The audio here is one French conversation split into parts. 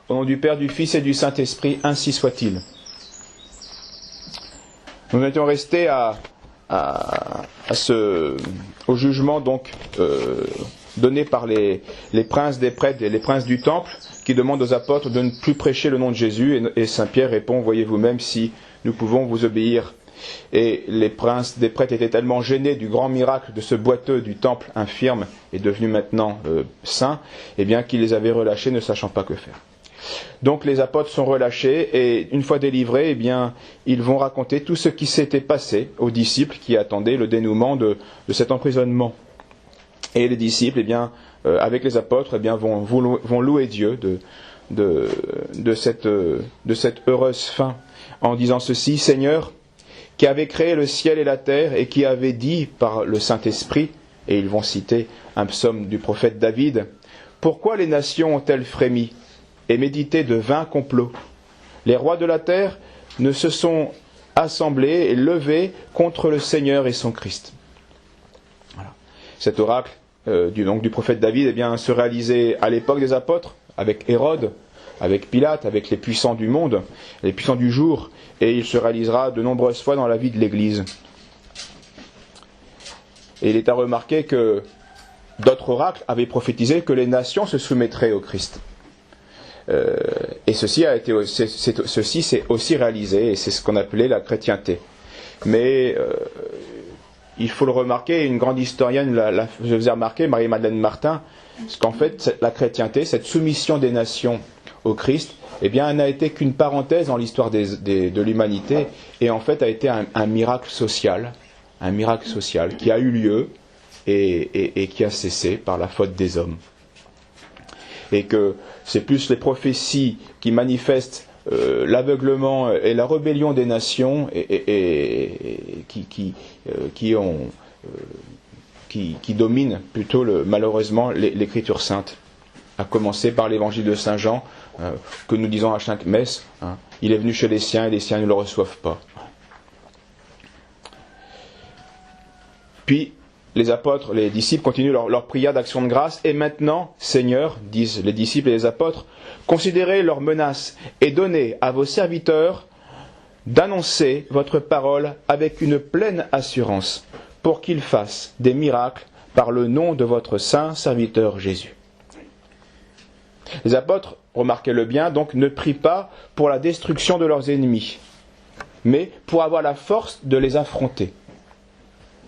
Au nom du Père, du Fils et du Saint-Esprit, ainsi soit-il. Nous étions restés au jugement donc donné par les princes des prêtres et les princes du temple qui demandent aux apôtres de ne plus prêcher le nom de Jésus, et Saint Pierre répond: voyez vous-même si nous pouvons vous obéir. Et les princes des prêtres étaient tellement gênés du grand miracle de ce boiteux du temple infirme et devenu maintenant saint, eh bien qu'ils les avaient relâchés ne sachant pas que faire. Donc les apôtres sont relâchés et une fois délivrés, eh bien, ils vont raconter tout ce qui s'était passé aux disciples qui attendaient le dénouement de cet emprisonnement. Et les disciples, eh bien, avec les apôtres, eh bien, vont louer Dieu de cette heureuse fin en disant ceci: Seigneur, qui avait créé le ciel et la terre et qui avait dit par le Saint-Esprit, et ils vont citer un psaume du prophète David: pourquoi les nations ont-elles frémi et médité de vains complots? Les rois de la terre ne se sont assemblés et levés contre le Seigneur et son Christ. Voilà. Cet oracle du prophète David, eh bien, se réalisait à l'époque des apôtres, avec Hérode, avec Pilate, avec les puissants du monde, les puissants du jour, et il se réalisera de nombreuses fois dans la vie de l'Église. Et il est à remarquer que d'autres oracles avaient prophétisé que les nations se soumettraient au Christ. Et ceci s'est aussi réalisé, et c'est ce qu'on appelait la chrétienté. Mais il faut le remarquer, une grande historienne, je vous ai remarqué, Marie-Madeleine Martin, parce qu'en fait, la chrétienté, cette soumission des nations au Christ, eh bien, elle n'a été qu'une parenthèse dans l'histoire de l'humanité, et en fait a été un miracle social qui a eu lieu et qui a cessé par la faute des hommes. Et que c'est plus les prophéties qui manifestent l'aveuglement et la rébellion des nations qui dominent plutôt malheureusement l'écriture sainte, à commencer par l'évangile de Saint Jean que nous disons à chaque messe, hein, il est venu chez les siens et les siens ne le reçoivent pas. Puis les apôtres, les disciples continuent leur prière d'action de grâce. Et maintenant, Seigneur, disent les disciples et les apôtres, considérez leurs menaces et donnez à vos serviteurs d'annoncer votre parole avec une pleine assurance, pour qu'ils fassent des miracles par le nom de votre saint serviteur Jésus. Les apôtres, remarquez-le bien, donc ne prient pas pour la destruction de leurs ennemis, mais pour avoir la force de les affronter.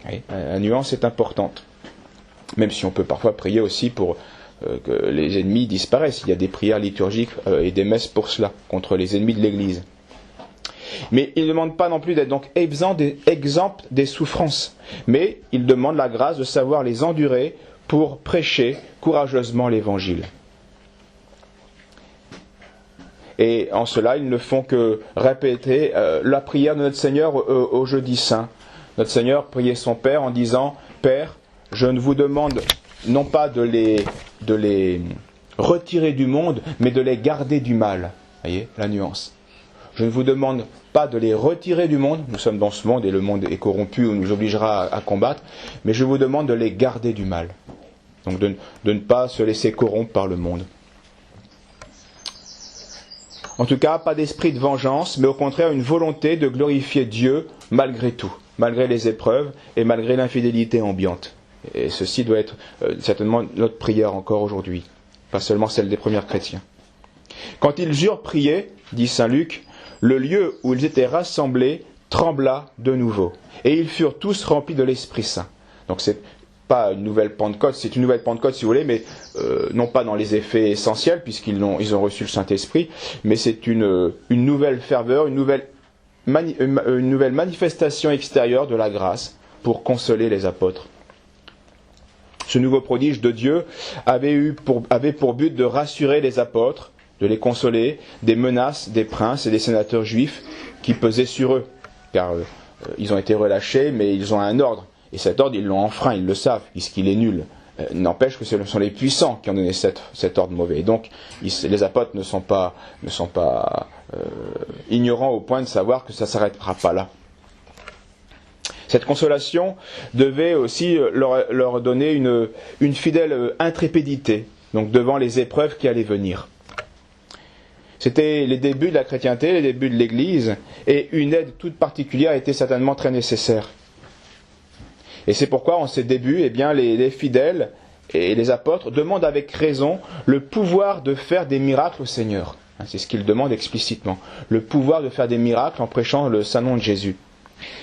Oui, la nuance est importante. Même si on peut parfois prier aussi pour que les ennemis disparaissent. Il y a des prières liturgiques et des messes pour cela, contre les ennemis de l'Église. Mais il ne demande pas non plus d'être donc exempt des souffrances. Mais il demande la grâce de savoir les endurer pour prêcher courageusement l'Évangile. Et en cela, ils ne font que répéter la prière de notre Seigneur au jeudi saint. Notre Seigneur priait son Père en disant: Père, je ne vous demande non pas de les retirer du monde, mais de les garder du mal. Voyez la nuance. Je ne vous demande pas de les retirer du monde, nous sommes dans ce monde et le monde est corrompu, on nous obligera à combattre, mais je vous demande de les garder du mal. Donc de ne pas se laisser corrompre par le monde. En tout cas, pas d'esprit de vengeance, mais au contraire une volonté de glorifier Dieu malgré tout, malgré les épreuves et malgré l'infidélité ambiante. Et ceci doit être certainement notre prière encore aujourd'hui, pas seulement celle des premiers chrétiens. Quand ils eurent prié, dit saint Luc, le lieu où ils étaient rassemblés trembla de nouveau, et ils furent tous remplis de l'Esprit Saint. Donc c'est pas une nouvelle Pentecôte, c'est une nouvelle Pentecôte si vous voulez, mais non pas dans les effets essentiels, puisqu'ils ont reçu le Saint-Esprit, mais c'est une nouvelle ferveur, une nouvelle manifestation extérieure de la grâce pour consoler les apôtres. Ce nouveau prodige de Dieu avait pour but de rassurer les apôtres, de les consoler des menaces des princes et des sénateurs juifs qui pesaient sur eux, car ils ont été relâchés, mais ils ont un ordre. Et cet ordre, ils l'ont enfreint, ils le savent, puisqu'il est nul. N'empêche que ce sont les puissants qui ont donné cet ordre mauvais. Et donc, les apôtres ne sont pas ignorants au point de savoir que ça ne s'arrêtera pas là. Cette consolation devait aussi leur donner une fidèle intrépidité, donc devant les épreuves qui allaient venir. C'était les débuts de la chrétienté, les débuts de l'Église, et une aide toute particulière était certainement très nécessaire. Et c'est pourquoi en ces débuts, eh bien, les fidèles et les apôtres demandent avec raison le pouvoir de faire des miracles au Seigneur. C'est ce qu'ils demandent explicitement, le pouvoir de faire des miracles en prêchant le saint nom de Jésus.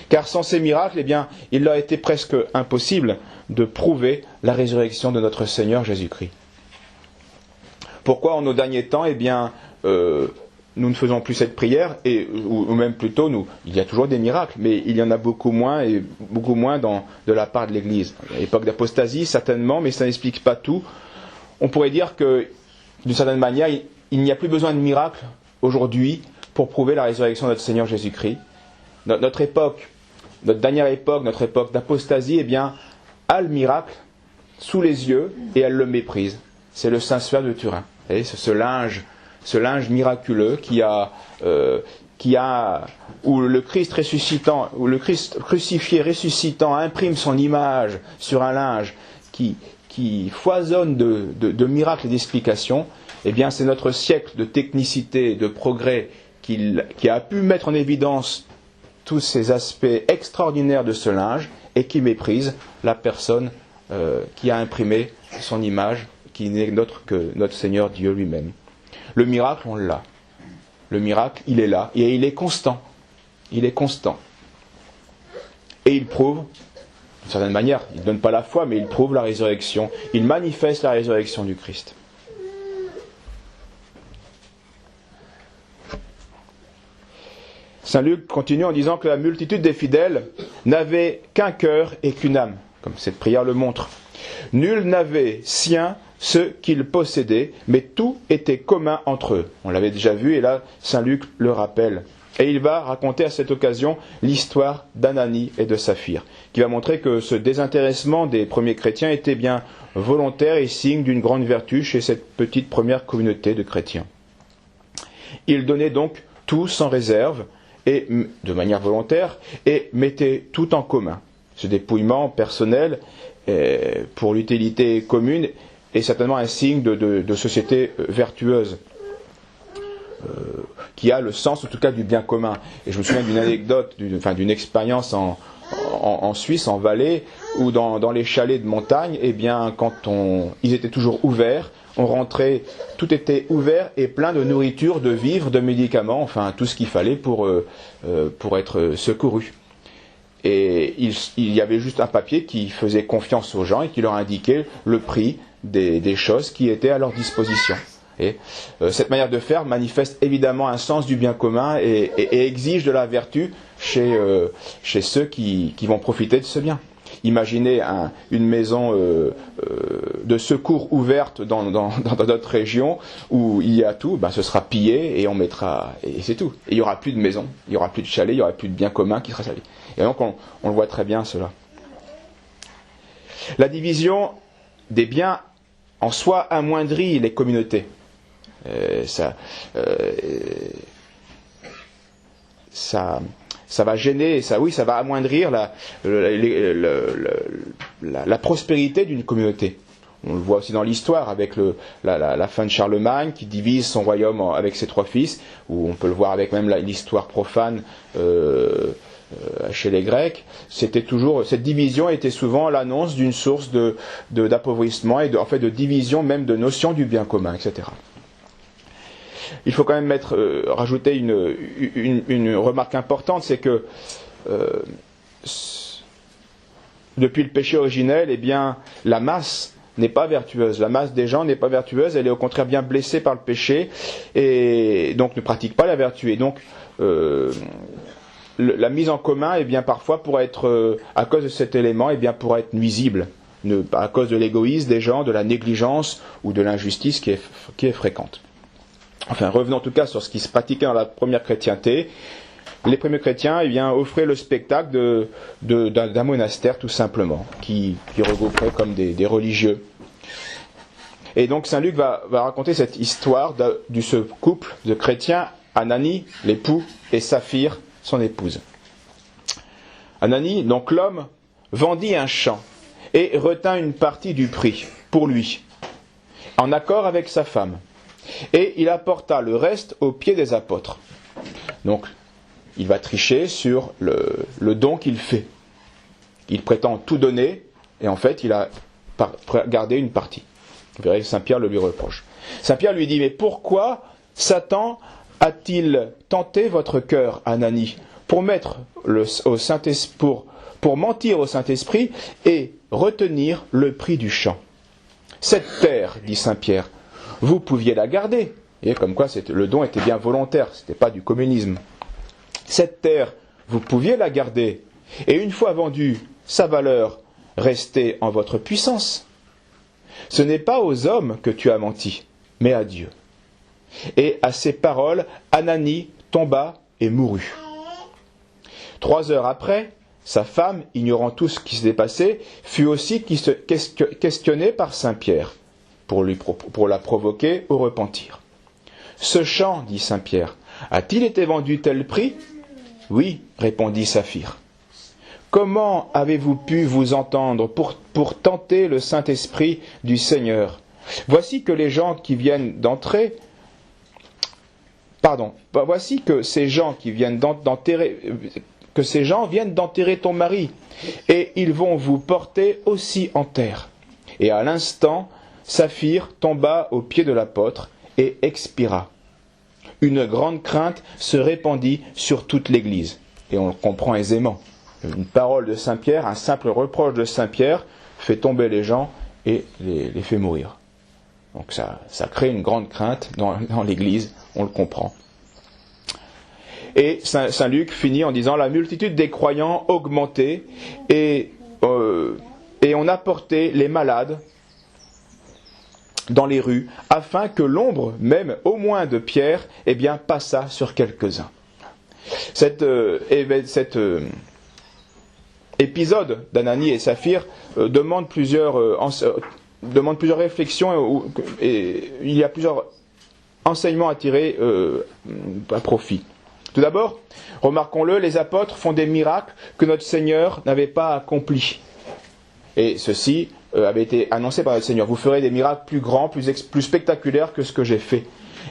Car sans ces miracles, eh bien, il leur était presque impossible de prouver la résurrection de notre Seigneur Jésus-Christ. Pourquoi en nos derniers temps, eh bien, nous ne faisons plus cette prière, ou même plutôt, il y a toujours des miracles, mais il y en a beaucoup moins de la part de l'Église. À l'époque d'apostasie, certainement, mais ça n'explique pas tout. On pourrait dire que, d'une certaine manière, il n'y a plus besoin de miracles aujourd'hui pour prouver la résurrection de notre Seigneur Jésus-Christ. Notre époque, notre dernière époque, notre époque d'apostasie, eh bien, a le miracle sous les yeux et elle le méprise. C'est le Saint-Suaire de Turin. Vous voyez, ce linge miraculeux où le Christ ressuscitant, où le Christ crucifié ressuscitant imprime son image sur un linge qui foisonne de miracles et d'explications. Eh bien, c'est notre siècle de technicité, de progrès qui a pu mettre en évidence tous ces aspects extraordinaires de ce linge et qui méprise la personne qui a imprimé son image, qui n'est autre que notre Seigneur Dieu lui-même. Le miracle, on l'a. Le miracle, il est là et il est constant. Il est constant. Et il prouve, d'une certaine manière, il ne donne pas la foi, mais il prouve la résurrection. Il manifeste la résurrection du Christ. Saint Luc continue en disant que la multitude des fidèles n'avait qu'un cœur et qu'une âme, comme cette prière le montre. Nul n'avait sien ce qu'ils possédaient, mais tout était commun entre eux. On l'avait déjà vu et là, Saint Luc le rappelle. Et il va raconter à cette occasion l'histoire d'Ananie et de Saphir, qui va montrer que ce désintéressement des premiers chrétiens était bien volontaire et signe d'une grande vertu chez cette petite première communauté de chrétiens. Ils donnaient donc tout sans réserve, et de manière volontaire, et mettaient tout en commun. Ce dépouillement personnel pour l'utilité commune est certainement un signe de société vertueuse, qui a le sens en tout cas du bien commun. Et je me souviens d'une anecdote, d'une expérience en Suisse, en Valais, où dans les chalets de montagne, eh bien, ils étaient toujours ouverts, on rentrait, tout était ouvert et plein de nourriture, de vivres, de médicaments, enfin tout ce qu'il fallait pour être secouru. Et il y avait juste un papier qui faisait confiance aux gens et qui leur indiquait le prix des choses qui étaient à leur disposition. Et cette manière de faire manifeste évidemment un sens du bien commun et exige de la vertu chez ceux qui vont profiter de ce bien. Imaginez une maison de secours ouverte dans notre région où il y a tout, ce sera pillé et on mettra, et c'est tout. Et il n'y aura plus de maison, il n'y aura plus de chalet, il n'y aura plus de bien commun qui sera sali. Et donc on le voit très bien cela. La division des biens en soi amoindrit les communautés. Ça va gêner, ça va amoindrir la prospérité d'une communauté. On le voit aussi dans l'histoire avec la fin de Charlemagne qui divise son royaume avec ses 3 fils, ou on peut le voir avec même l'histoire profane chez les Grecs. Cette division était souvent l'annonce d'une source d'appauvrissement et de division même de notions du bien commun, etc. Il faut quand même rajouter une remarque importante, c'est que depuis le péché originel, eh bien, la masse n'est pas vertueuse. La masse des gens n'est pas vertueuse, elle est au contraire bien blessée par le péché et donc ne pratique pas la vertu. Et donc la mise en commun, eh bien, parfois pourrait être, à cause de cet élément, eh bien, pourrait être nuisible, à cause de l'égoïsme des gens, de la négligence ou de l'injustice qui est fréquente. Enfin, revenons en tout cas sur ce qui se pratiquait dans la première chrétienté. Les premiers chrétiens, eh bien, offraient le spectacle d'un monastère tout simplement, qui regrouperait comme des religieux. Et donc Saint Luc va raconter cette histoire de ce couple de chrétiens, Ananie, l'époux, et Saphir, son épouse. Ananie, donc l'homme, vendit un champ et retint une partie du prix pour lui, en accord avec sa femme. Et il apporta le reste aux pieds des apôtres. Donc, il va tricher sur le don qu'il fait. Il prétend tout donner, et en fait, il a gardé une partie. Vous verrez que Saint Pierre le lui reproche. Saint Pierre lui dit, mais pourquoi Satan a-t-il tenté votre cœur, Ananie, pour mentir au Saint-Esprit et retenir le prix du champ? Cette terre, dit Saint Pierre, vous pouviez la garder. Et comme quoi le don était bien volontaire, ce n'était pas du communisme. Cette terre, vous pouviez la garder, et une fois vendue, sa valeur restait en votre puissance. Ce n'est pas aux hommes que tu as menti, mais à Dieu. Et à ces paroles, Ananie tomba et mourut. 3 heures après, sa femme, ignorant tout ce qui s'était passé, fut aussi questionnée par Saint Pierre, pour la provoquer au repentir. Ce champ, dit Saint Pierre, a-t-il été vendu tel prix ? Oui, répondit Saphir. Comment avez-vous pu vous entendre pour tenter le Saint-Esprit du Seigneur ? Voici que ces gens viennent d'enterrer ton mari, et ils vont vous porter aussi en terre. Et à l'instant, Saphir tomba aux pieds de l'apôtre et expira. Une grande crainte se répandit sur toute l'Église. Et on le comprend aisément. Une parole de Saint Pierre, un simple reproche de Saint Pierre, fait tomber les gens et les fait mourir. Donc ça crée une grande crainte dans l'Église, on le comprend. Et Saint Luc finit en disant « La multitude des croyants augmentait et on apportait les malades dans les rues, afin que l'ombre, même au moins de Pierre, passât sur quelques-uns. » Cet épisode d'Ananie et Saphir demande plusieurs réflexions et il y a plusieurs enseignements à tirer à profit. Tout d'abord, remarquons-le, les apôtres font des miracles que notre Seigneur n'avait pas accomplis. Et ceci avait été annoncé par notre Seigneur. Vous ferez des miracles plus grands, plus spectaculaires que ce que j'ai fait.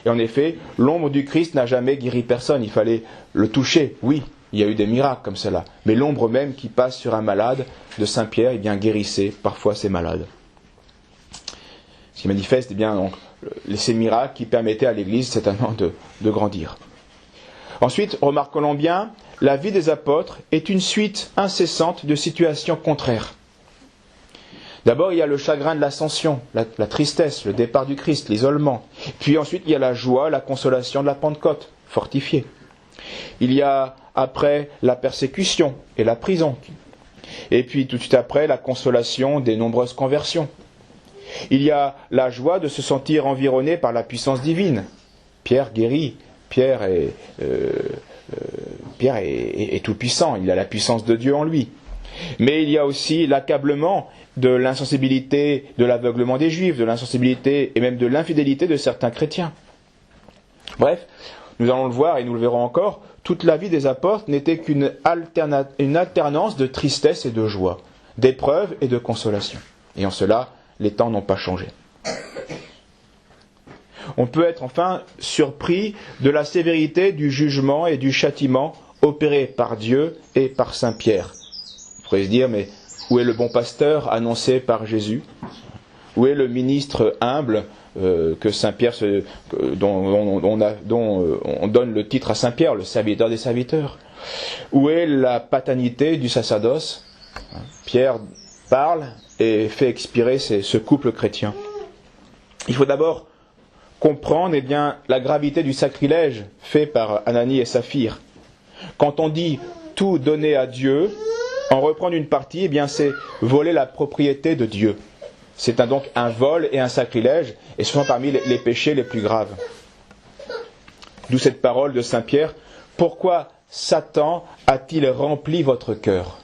Et en effet, l'ombre du Christ n'a jamais guéri personne. Il fallait le toucher. Oui, il y a eu des miracles comme cela. Mais l'ombre même qui passe sur un malade de Saint Pierre, guérissait parfois ces malades. Ce qui manifeste donc, ces miracles qui permettaient à l'Église certainement de grandir. Ensuite, remarquons bien, la vie des apôtres est une suite incessante de situations contraires. D'abord, il y a le chagrin de l'ascension, la tristesse, le départ du Christ, l'isolement. Puis ensuite, il y a la joie, la consolation de la Pentecôte, fortifiée. Il y a après la persécution et la prison. Et puis tout de suite après, la consolation des nombreuses conversions. Il y a la joie de se sentir environné par la puissance divine. Pierre guérit. Pierre est tout puissant. Il a la puissance de Dieu en lui. Mais il y a aussi l'accablement de l'insensibilité, de l'aveuglement des Juifs, de l'insensibilité et même de l'infidélité de certains chrétiens. Bref, nous allons le voir et nous le verrons encore, toute la vie des apôtres n'était qu'une alternance de tristesse et de joie, d'épreuve et de consolation. Et en cela, les temps n'ont pas changé. On peut être enfin surpris de la sévérité du jugement et du châtiment opérés par Dieu et par Saint Pierre. On pourrait se dire, mais où est le bon pasteur annoncé par Jésus ? Où est le ministre humble que Saint Pierre, dont on donne le titre à Saint Pierre, le serviteur des serviteurs ? Où est la paternité du sacerdoce ? Pierre parle et fait expirer ce couple chrétien. Il faut d'abord comprendre la gravité du sacrilège fait par Ananie et Saphir. Quand on dit tout donner à Dieu, en reprendre une partie, c'est voler la propriété de Dieu. C'est donc un vol et un sacrilège, et ce sont parmi les péchés les plus graves. D'où cette parole de Saint Pierre, « Pourquoi Satan a-t-il rempli votre cœur ?»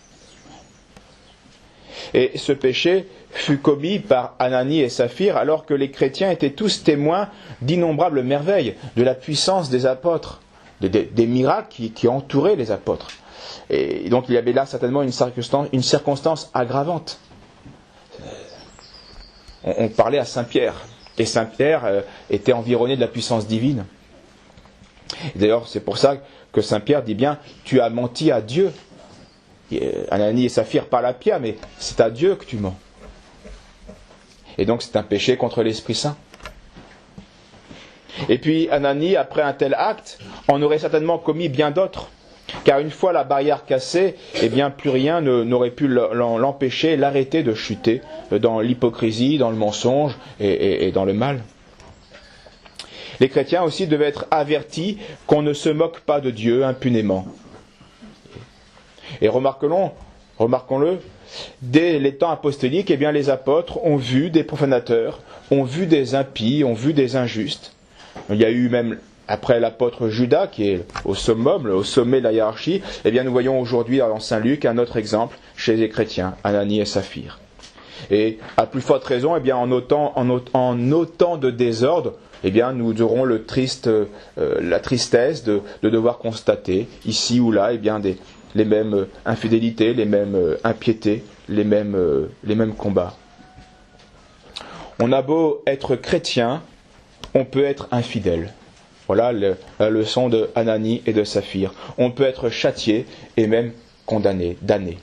Et ce péché fut commis par Ananie et Saphir alors que les chrétiens étaient tous témoins d'innombrables merveilles, de la puissance des apôtres, des miracles qui entouraient les apôtres. Et donc il y avait là certainement une circonstance aggravante. On parlait à Saint Pierre, Et Saint Pierre était environné de la puissance divine. D'ailleurs, c'est pour ça que Saint Pierre dit bien, tu as menti à Dieu. Ananie et Saphir parlent à Pierre, mais c'est à Dieu que tu mens. Et donc c'est un péché contre l'Esprit Saint. Et puis Ananie, après un tel acte, en aurait certainement commis bien d'autres. Car une fois la barrière cassée, eh bien plus rien n'aurait pu l'empêcher, l'arrêter de chuter dans l'hypocrisie, dans le mensonge et dans le mal. Les chrétiens aussi devaient être avertis qu'on ne se moque pas de Dieu impunément. Et remarquons-le, dès les temps apostoliques, eh bien les apôtres ont vu des profanateurs, ont vu des impies, ont vu des injustes. Il y a eu même, après l'apôtre Judas, qui est au summum, au sommet de la hiérarchie, eh bien nous voyons aujourd'hui dans Saint Luc un autre exemple chez les chrétiens, Ananie et Saphir. Et à plus forte raison, eh bien en autant de désordre, eh bien nous aurons la tristesse de devoir constater ici ou là, eh bien les mêmes infidélités, les mêmes impiétés, les mêmes combats. On a beau être chrétien, on peut être infidèle. Voilà la leçon de Ananie et de Saphir. On peut être châtié et même condamné, damné.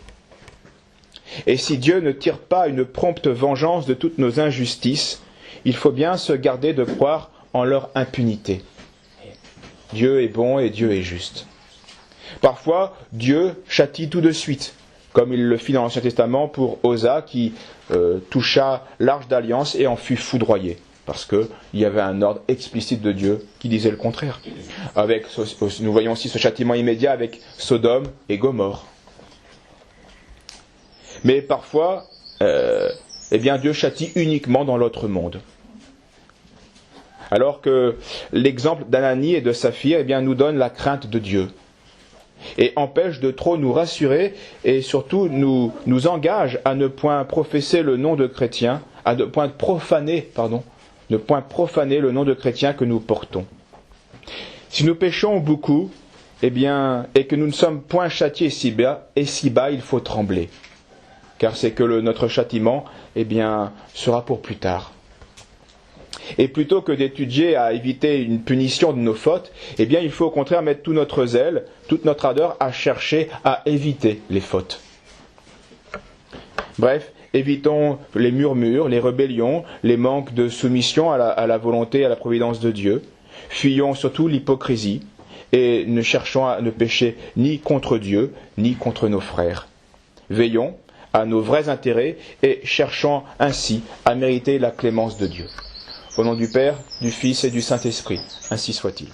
Et si Dieu ne tire pas une prompte vengeance de toutes nos injustices, il faut bien se garder de croire en leur impunité. Dieu est bon et Dieu est juste. Parfois, Dieu châtie tout de suite, comme il le fit dans l'Ancien Testament pour Osa qui toucha l'arche d'alliance et en fut foudroyé, parce qu'il y avait un ordre explicite de Dieu qui disait le contraire. Nous voyons aussi ce châtiment immédiat avec Sodome et Gomorrhe. Mais parfois, eh bien Dieu châtie uniquement dans l'autre monde. Alors que l'exemple d'Ananie et de Saphir, eh bien, nous donne la crainte de Dieu et empêche de trop nous rassurer et surtout nous engage à ne point professer le nom de chrétien, à ne point profaner le nom de chrétien que nous portons. Si nous péchons beaucoup, eh bien, et que nous ne sommes point châtiés si bas, il faut trembler, car c'est que notre châtiment, eh bien, sera pour plus tard. Et plutôt que d'étudier à éviter une punition de nos fautes, eh bien, il faut au contraire mettre tout notre zèle, toute notre ardeur à chercher à éviter les fautes. Bref, évitons les murmures, les rébellions, les manques de soumission à la volonté et à la providence de Dieu. Fuyons surtout l'hypocrisie et ne cherchons à ne pécher ni contre Dieu, ni contre nos frères. Veillons à nos vrais intérêts et cherchons ainsi à mériter la clémence de Dieu. Au nom du Père, du Fils et du Saint-Esprit, ainsi soit-il.